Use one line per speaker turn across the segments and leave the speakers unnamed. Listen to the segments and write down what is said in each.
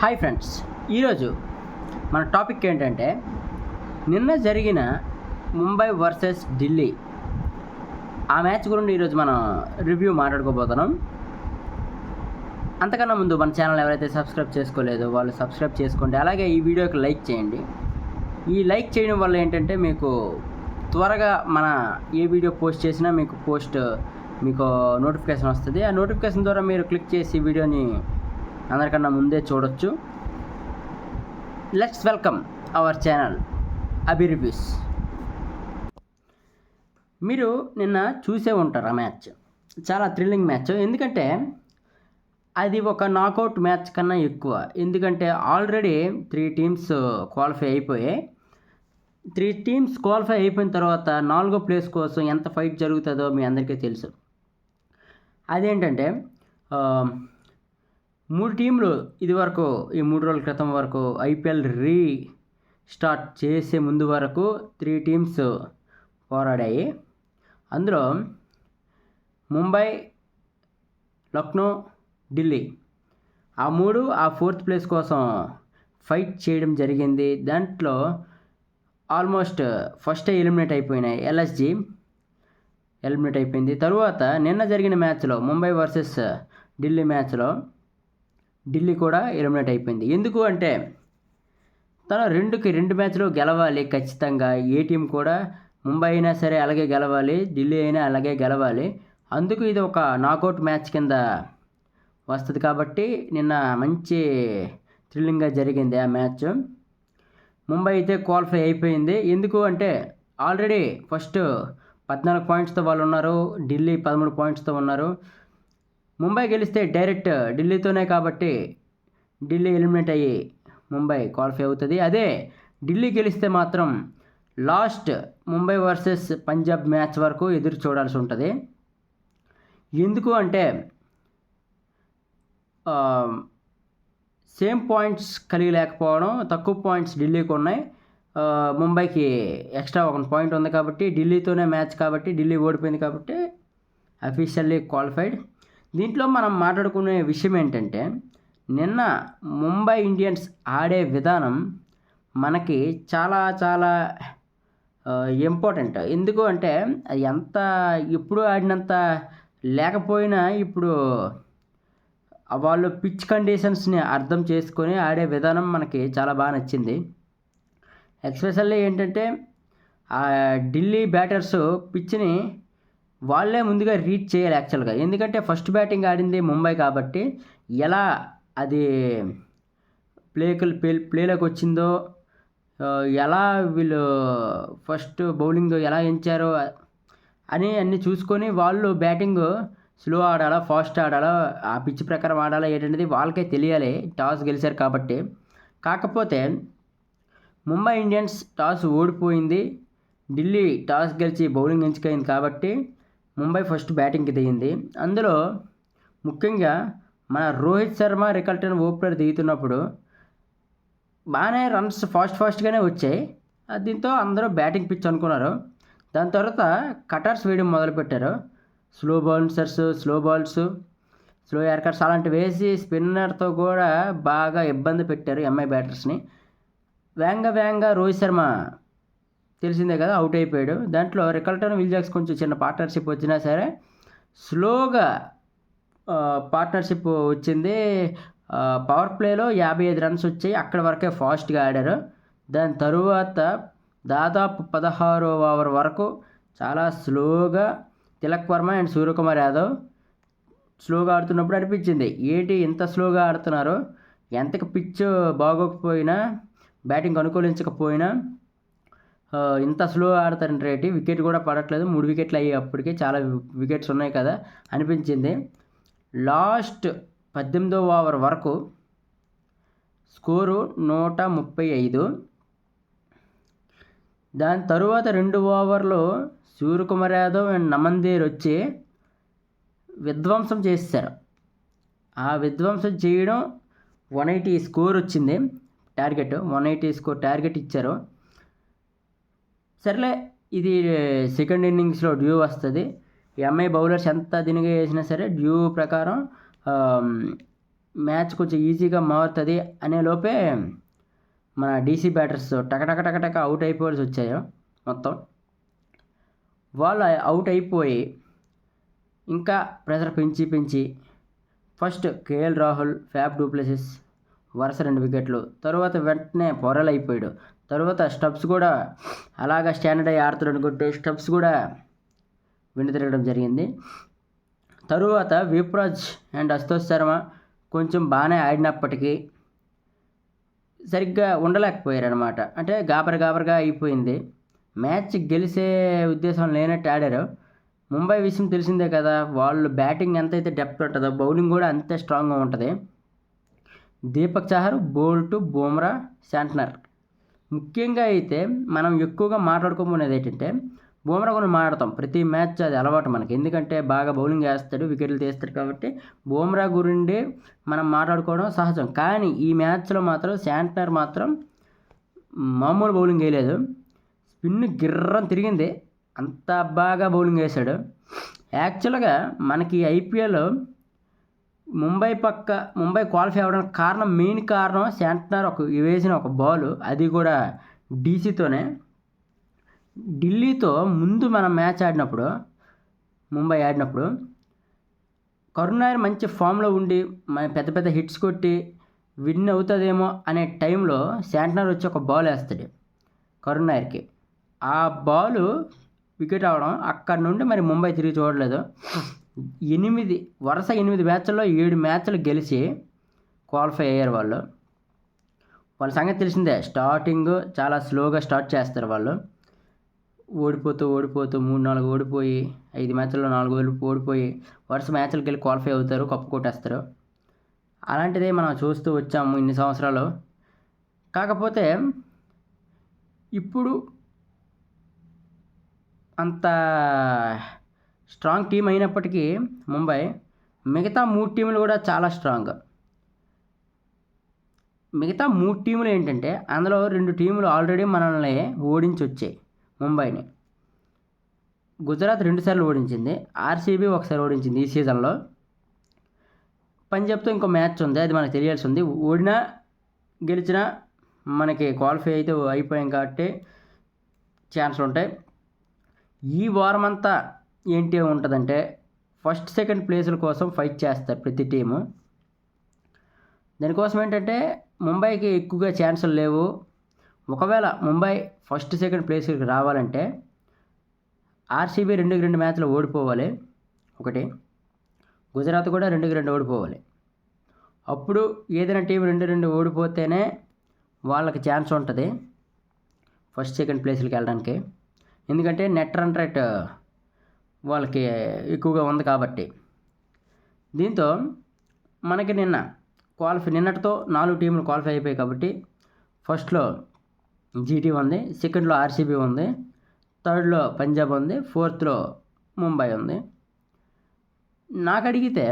Hi friends, ఈరోజు మన topic ఏంటంటే నిన్న జరిగిన ముంబై వర్సెస్ ఢిల్లీ ఆ మ్యాచ్ గురించి ఈరోజు మనం రివ్యూ మాట్లాడుకోబోతున్నాం. అంతకన్నా ముందు మన ఛానల్ ఎవరైతే సబ్స్క్రైబ్ చేసుకోలేదో వాళ్ళు సబ్స్క్రైబ్ చేసుకోండి. అలాగే ఈ వీడియోకి లైక్ చేయండి. ఈ లైక్ చేయడం వల్ల ఏంటంటే మీకు త్వరగా మన ఏ వీడియో పోస్ట్ చేసినా మీకు నోటిఫికేషన్ వస్తుంది. ఆ నోటిఫికేషన్ ద్వారా మీరు క్లిక్ చేసి వీడియోని అందరికన్నా ముందే చూడొచ్చు. Let's welcome our channel Abhi reviews. మీరు నిన్న చూసే ఉంటారు ఆ మ్యాచ్. చాలా థ్రిల్లింగ్ మ్యాచ్. ఎందుకంటే అది ఒక నాకౌట్ మ్యాచ్ కన్నా ఎక్కువ. ఎందుకంటే ఆల్రెడీ 3 టీమ్స్ క్వాలిఫై అయిపోయాయి. 3 టీమ్స్ క్వాలిఫై అయిపోయిన తర్వాత 4వ ప్లేస్ కోసం ఎంత ఫైట్ జరుగుతుందో మీ అందరికీ తెలుసు. అదేంటంటే 3 టీంలు ఇదివరకు ఈ 3 రోజుల క్రితం వరకు ఐపీఎల్ స్టార్ట్ చేసే ముందు వరకు 3 టీమ్స్ పోరాడాయి. అందులో ముంబై, లక్నో, ఢిల్లీ ఆ 3 ఆ 4th ప్లేస్ కోసం ఫైట్ చేయడం జరిగింది. దాంట్లో ఆల్మోస్ట్ ఫస్ట్ ఎలిమినేట్ అయిపోయినాయి. ఎల్ఎస్జీ ఎలిమినేట్ అయిపోయింది. తరువాత నిన్న జరిగిన మ్యాచ్లో ముంబై వర్సెస్ ఢిల్లీ మ్యాచ్లో ఢిల్లీ కూడా ఎలిమినేట్ అయిపోయింది. ఎందుకు అంటే తన 2 మ్యాచ్లు గెలవాలి ఖచ్చితంగా. ఏ టీం కూడా ముంబై అయినా సరే అలాగే గెలవాలి, ఢిల్లీ అయినా అలాగే గెలవాలి. అందుకు ఇది ఒక నాకౌట్ మ్యాచ్ కింద వస్తుంది. కాబట్టి నిన్న మంచి థ్రిల్లింగ్గా జరిగింది ఆ మ్యాచ్. ముంబై అయితే క్వాలిఫై అయిపోయింది. ఎందుకు అంటే ఆల్రెడీ ఫస్ట్ 14 పాయింట్స్తో వాళ్ళు ఉన్నారు, ఢిల్లీ 13 పాయింట్స్తో ఉన్నారు. ముంబై గెలిస్తే డైరెక్ట్ ఢిల్లీతోనే, కాబట్టి ఢిల్లీ ఎలిమినేట్ అయ్యి ముంబై క్వాలిఫై అవుతుంది. అదే ఢిల్లీ గెలిస్తే మాత్రం last Mumbai versus Punjab match వరకు ఎదురు చూడాల్సి ఉంటుంది. ఎందుకు అంటే సేమ్ పాయింట్స్ కలిగి లేకపోవడం, తక్కువ పాయింట్స్ ఢిల్లీకి ఉన్నాయి, ముంబైకి ఎక్స్ట్రా 1 పాయింట్ ఉంది. కాబట్టి ఢిల్లీతోనే మ్యాచ్, కాబట్టి ఢిల్లీ ఓడిపోయింది, కాబట్టి అఫీషియల్లీ క్వాలిఫైడ్. దీంట్లో మనం మాట్లాడుకునే విషయం ఏంటంటే నిన్న ముంబై ఇండియన్స్ ఆడే విధానం మనకి చాలా చాలా ఇంపార్టెంట్. ఎందుకు అంటే అది ఎంత ఎప్పుడు ఆడినంత లేకపోయినా ఇప్పుడు వాళ్ళు పిచ్ కండిషన్స్ని అర్థం చేసుకొని ఆడే విధానం మనకి చాలా బాగా నచ్చింది. ఎస్పెషల్లీ ఏంటంటే ఢిల్లీ బ్యాటర్స్ పిచ్ని వాళ్ళే ముందుగా రీచ్ చేయాలి యాక్చువల్గా. ఎందుకంటే ఫస్ట్ బ్యాటింగ్ ఆడింది ముంబై, కాబట్టి ఎలా అది ప్లేలోకి వచ్చిందో, ఎలా వీళ్ళు ఫస్ట్ బౌలింగ్ ఎలా ఎంచారో అని అన్నీ చూసుకొని వాళ్ళు బ్యాటింగ్ స్లో ఆడాలా, ఫాస్ట్ ఆడాలా, ఆ పిచ్ ప్రకారం ఆడాలా ఏంటనేది వాళ్ళకే తెలియాలి. టాస్ గెలిచారు కాబట్టి. కాకపోతే ముంబై ఇండియన్స్ టాస్ ఓడిపోయింది, ఢిల్లీ టాస్ గెలిచి బౌలింగ్ ఎంచుకైంది. కాబట్టి ముంబై ఫస్ట్ బ్యాటింగ్కి దిగింది. అందులో ముఖ్యంగా మన రోహిత్ శర్మ రికల్టన్ ఓపెనర్ దిగుతున్నప్పుడు బాగానే రన్స్ ఫాస్ట్గానే వచ్చాయి. దీంతో అందరూ బ్యాటింగ్ పిచ్ అనుకున్నారు. దాని తర్వాత కటర్స్ వేయడం మొదలుపెట్టారు. స్లో బాల్స్, స్లో యార్కర్స్ అలాంటివి వేసి స్పిన్నర్తో కూడా బాగా ఇబ్బంది పెట్టారు ఎంఐ బ్యాటర్స్ని. వేగంగా రోహిత్ శర్మ తెలిసిందే కదా అవుట్ అయిపోయాడు. దాంట్లో రికల్టన్, విల్ జాక్స్ కొంచెం చిన్న పార్ట్నర్షిప్ వచ్చినా సరే స్లోగా పార్ట్నర్షిప్ వచ్చింది. పవర్ ప్లేలో 55 రన్స్ వచ్చాయి. అక్కడి వరకే ఫాస్ట్గా ఆడారు. దాని తరువాత దాదాపు 16వ ఓవర్ వరకు చాలా స్లోగా తిలక్ వర్మ అండ్ సూర్యకుమార్ యాదవ్ స్లోగా ఆడుతున్నప్పుడు అనిపించింది, ఏంటి ఇంత స్లోగా ఆడుతున్నారు, ఎంతకు పిచ్ బాగోకపోయినా, బ్యాటింగ్ అనుకూలించకపోయినా ఇంత స్లో ఆడతారంటే రేటి, వికెట్ కూడా పడట్లేదు, 3 వికెట్లు అయ్యాయి, అప్పటికే చాలా వికెట్స్ ఉన్నాయి కదా అనిపించింది. లాస్ట్ 18వ ఓవర్ వరకు స్కోరు 135. దాని తరువాత 2 ఓవర్లో సూర్యకుమార్ యాదవ్ అండ్ నమన్దేర్ వచ్చి విధ్వంసం చేశారు. ఆ విధ్వంసం చేయడం 180 స్కోర్ వచ్చింది. 180 స్కోర్ టార్గెట్ ఇచ్చారు. సర్లే, ఇది సెకండ్ ఇన్నింగ్స్లో డ్యూ వస్తుంది. ఎంఐ బౌలర్స్ ఎంత దినిగా వేసినా సరే డ్యూ ప్రకారం మ్యాచ్ కొంచెం ఈజీగా మారుతుంది అనే లోపే మన డీసీ బ్యాటర్స్ టక అవుట్ అయిపోవాల్సి వచ్చాయో మొత్తం. వాళ్ళు అవుట్ అయిపోయి ఇంకా ప్రెషర్ పెంచి ఫస్ట్ కేఎల్ రాహుల్, ఫ్యాఫ్ డూప్లెసిస్ వరుస 2 వికెట్లు, తరువాత వెంటనే పొరల్ అయిపోయాడు. తరువాత స్టబ్స్ కూడా అలాగా స్టాండర్డ్ అయ్యి ఆడుతాడు అనుకుంటే స్టబ్స్ కూడా వెనుతిరగడం జరిగింది. తరువాత విప్రాజ్ అండ్ అశుతోష్ శర్మ కొంచెం బాగానే ఆడినప్పటికీ సరిగ్గా ఉండలేకపోయారనమాట. అంటే గాబరగా అయిపోయింది. మ్యాచ్ గెలిచే ఉద్దేశం లేనట్టు ఆడారు. ముంబై విషయం తెలిసిందే కదా, వాళ్ళు బ్యాటింగ్ ఎంతైతే డెప్త్ ఉంటుందో బౌలింగ్ కూడా అంతే స్ట్రాంగ్గా ఉంటుంది. Deepak Chahar, Boult, Bumrah, Santner. ముఖ్యంగా అయితే మనం ఎక్కువగా మాట్లాడుకోబోనేది ఏంటంటే బుమ్రా గురించి మాట్లాడతాం ప్రతి మ్యాచ్, అది అలవాటు మనకి. ఎందుకంటే బాగా బౌలింగ్ వేస్తాడు, వికెట్లు తీస్తాడు కాబట్టి బుమ్రా గురించి మనం మాట్లాడుకోవడం సహజం. కానీ ఈ మ్యాచ్లో మాత్రం శాంట్నర్ మాత్రం మామూలు బౌలింగ్ వేయలేదు. స్పిన్ గిర్రం తిరిగింది, అంత బాగా బౌలింగ్ వేశాడు. యాక్చువల్గా మనకి ఐపీఎల్ ముంబై క్వాలిఫై అవ్వడానికి మెయిన్ కారణం శాంట్నర్ వేసిన ఒక బాల్, అది కూడా డీసీతోనే. ఢిల్లీతో ముందు మనం మ్యాచ్ ఆడినప్పుడు, ముంబై ఆడినప్పుడు కరుణ్ మంచి ఫామ్లో ఉండి పెద్ద హిట్స్ కొట్టి విన్ అవుతుందేమో అనే టైంలో శాంట్నర్ వచ్చి ఒక బాల్ వేస్తాడు కరుణ్. ఆ బాలు వికెట్ అవడం అక్కడ నుండి మరి ముంబై తిరిగి చూడలేదు. వరుస 8 మ్యాచ్ల్లో 7 మ్యాచ్లు గెలిచి క్వాలిఫై అయ్యారు వాళ్ళు. వాళ్ళ సంగతి తెలిసిందే, స్టార్టింగ్ చాలా స్లోగా స్టార్ట్ చేస్తారు వాళ్ళు. ఓడిపోతూ 3-4 ఓడిపోయి 5 మ్యాచ్ల్లో 4 ఓడిపోయి వరుస మ్యాచ్లకు వెళ్ళి క్వాలిఫై అవుతారు, కప్పు కొట్టేస్తారు. అలాంటిదే మనం చూస్తూ వచ్చాము ఇన్ని సంవత్సరాలు. కాకపోతే ఇప్పుడు అంత స్ట్రాంగ్ టీం అయినప్పటికీ ముంబై మిగతా 3 టీములు కూడా చాలా స్ట్రాంగ్. మిగతా 3 టీములు ఏంటంటే అందులో 2 టీములు ఆల్రెడీ మనల్ని ఓడించి వచ్చాయి ముంబైని. గుజరాత్ 2 సార్లు ఓడించింది, ఆర్సీబీ ఒకసారి ఓడించింది ఈ సీజన్లో. పంజాబ్తో ఇంకో మ్యాచ్ ఉంది, అది మనకు తెలియాల్సి ఉంది. ఓడినా గెలిచినా మనకి క్వాలిఫై అయితే అయిపోయాం కాబట్టి ఛాన్స్లు ఉంటాయి. ఈ వారం అంతా ఏంటి ఉంటుందంటే ఫస్ట్ సెకండ్ ప్లేసుల కోసం ఫైట్ చేస్తారు ప్రతి టీము. దానికోసం ఏంటంటే ముంబైకి ఎక్కువగా ఛాన్సులు లేవు. ఒకవేళ ముంబై ఫస్ట్ సెకండ్ ప్లేస్కి రావాలంటే ఆర్సీబీ 2-2 మ్యాచ్లు ఓడిపోవాలి ఒకటి, గుజరాత్ కూడా 2-2 ఓడిపోవాలి. అప్పుడు ఏదైనా టీం 2-2 ఓడిపోతేనే వాళ్ళకి ఛాన్స్ ఉంటుంది ఫస్ట్ సెకండ్ ప్లేస్కి వెళ్ళడానికి. ఎందుకంటే నెట్ రన్ రేట్ వాళ్ళకి ఎక్కువగా ఉంది కాబట్టి. దీంతో మనకి నిన్నటితో 4 టీంలు క్వాలిఫై అయిపోయాయి కాబట్టి ఫస్ట్లో జీటీ ఉంది, సెకండ్లో ఆర్సీబీ ఉంది, థర్డ్లో పంజాబ్ ఉంది, ఫోర్త్లో ముంబై ఉంది. నాకు అడిగితే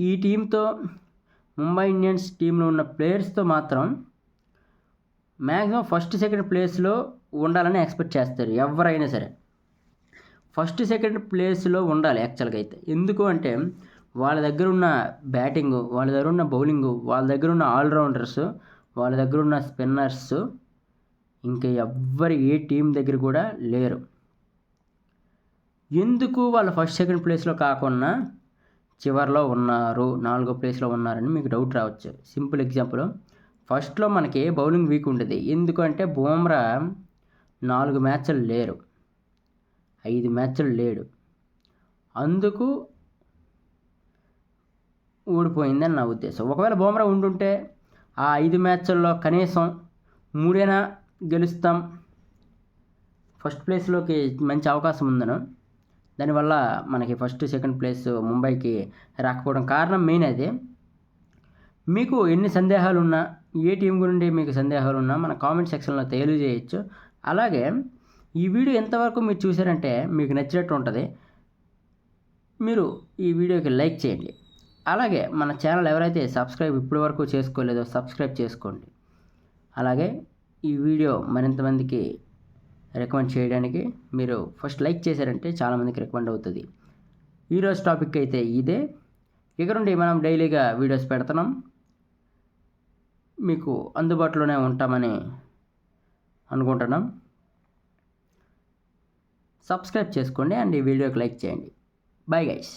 ఈ టీంతో ముంబై ఇండియన్స్ టీంలో ఉన్న ప్లేయర్స్తో మాత్రం మ్యాక్సిమం ఫస్ట్ సెకండ్ ప్లేస్లో ఉండాలని ఎక్స్పెక్ట్ చేస్తారు ఎవరైనా సరే. ఫస్ట్ సెకండ్ ప్లేస్లో ఉండాలి యాక్చువల్గా అయితే. ఎందుకు అంటే వాళ్ళ దగ్గర ఉన్న బ్యాటింగు, వాళ్ళ దగ్గర ఉన్న బౌలింగు, వాళ్ళ దగ్గర ఉన్న ఆల్రౌండర్స్, వాళ్ళ దగ్గర ఉన్న స్పిన్నర్స్ ఇంకా ఏ టీం దగ్గర కూడా లేరు. ఎందుకు వాళ్ళు ఫస్ట్ సెకండ్ ప్లేస్లో కాకుండా చివరిలో ఉన్నారు, 4వ ప్లేస్లో ఉన్నారని మీకు డౌట్ రావచ్చు. సింపుల్ ఎగ్జాంపుల్, ఫస్ట్లో మనకి బౌలింగ్ వీక్ ఉండేది. ఎందుకంటే బుమ్రా 4 మ్యాచ్లు లేరు, 5 మ్యాచ్లు లేడు, అందుకు ఓడిపోయిందని నా ఉద్దేశం. ఒకవేళ బుమ్రా ఉండుంటే ఆ 5 మ్యాచ్ల్లో కనీసం 3 గెలుస్తాం, ఫస్ట్ ప్లేస్లోకి మంచి అవకాశం ఉందను. దానివల్ల మనకి ఫస్ట్ సెకండ్ ప్లేస్ ముంబైకి రాకపోవడం కారణం మెయిన్ అదే. మీకు ఎన్ని సందేహాలు ఉన్నా, ఏ టీం గురించి మీకు సందేహాలు ఉన్నా మన కామెంట్ సెక్షన్లో తెలియజేయచ్చు. అలాగే ఈ వీడియో ఎంతవరకు మీరు చూసారంటే మీకు నచ్చినట్టు ఉంటుంది, మీరు ఈ వీడియోకి లైక్ చేయండి. అలాగే మన ఛానల్ ఎవరైతే సబ్స్క్రైబ్ ఇప్పటి వరకు చేసుకోలేదో సబ్స్క్రైబ్ చేసుకోండి. అలాగే ఈ వీడియో మరింతమందికి రికమెండ్ చేయడానికి మీరు ఫస్ట్ లైక్ చేశారంటే చాలామందికి రికమెండ్ అవుతుంది. ఈరోజు టాపిక్ అయితే ఇదే. ఇక నుండి మనం డైలీగా వీడియోస్ పెడుతున్నాం, మీకు అందుబాటులోనే ఉంటామని అనుకుంటున్నాం. సబ్స్క్రైబ్ చేసుకోండి అండ్ ఈ వీడియోకి లైక్ చేయండి. Bye guys.